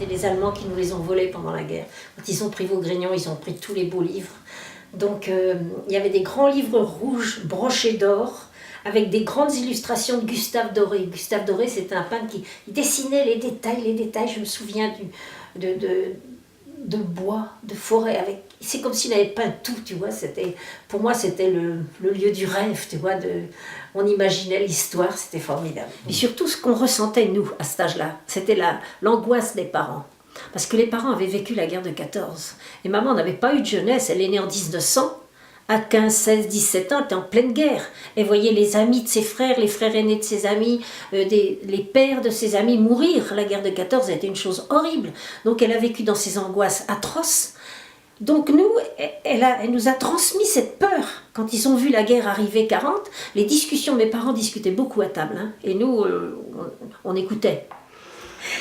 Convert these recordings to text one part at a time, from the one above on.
C'est les Allemands qui nous les ont volés pendant la guerre. Quand ils ont pris Vaugrignon, ils ont pris tous les beaux livres. Donc il y avait des grands livres rouges brochés d'or, avec des grandes illustrations de Gustave Doré. Gustave Doré, c'était un peintre qui dessinait les détails. Je me souviens de bois, de forêt. C'est comme s'il avait peint tout, tu vois. Pour moi, c'était le lieu du rêve, tu vois. On imaginait l'histoire, c'était formidable. Et surtout, ce qu'on ressentait, nous, à cet âge-là, c'était l'angoisse des parents. Parce que les parents avaient vécu la guerre de 14. Et maman n'avait pas eu de jeunesse, elle est née en 1900. À 15, 16, 17 ans, elle était en pleine guerre. Elle voyait les amis de ses frères, les frères aînés de ses amis, les pères de ses amis mourir. La guerre de 14 a été une chose horrible. Donc elle a vécu dans ces angoisses atroces. Donc nous, elle nous a transmis cette peur. Quand ils ont vu la guerre arriver 40, les discussions, mes parents discutaient beaucoup à table. Hein, et nous, on écoutait.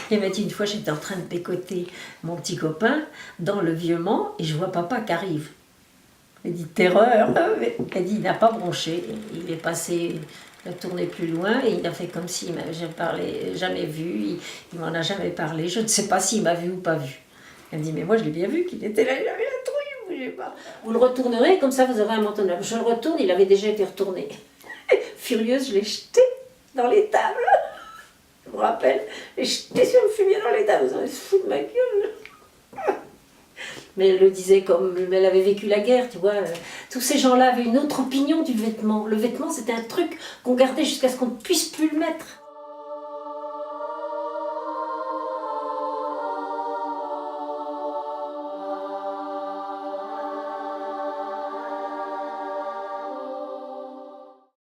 Elle m'a dit une fois, j'étais en train de bécoter mon petit copain dans le vieux Mans et je vois papa qui arrive. Elle dit terreur. Elle dit il n'a pas bronché. Il est passé, il a tourné plus loin et il a fait comme s'il m'avait jamais vu. Il m'en a jamais parlé. Je ne sais pas s'il m'a vu ou pas vu. Elle me dit mais moi je l'ai bien vu qu'il était là. Il avait la trouille, il ne bougeait pas. Vous le retournerez comme ça vous aurez un manteau neuf. Je le retourne. Il avait déjà été retourné. Furieuse, je l'ai jeté dans les tables. Je me rappelle. Je l'ai jeté sur le fumier dans les tables. Vous allez se foutre de ma gueule. Mais elle le disait comme elle avait vécu la guerre, tu vois. Tous ces gens-là avaient une autre opinion du vêtement. Le vêtement, c'était un truc qu'on gardait jusqu'à ce qu'on ne puisse plus le mettre.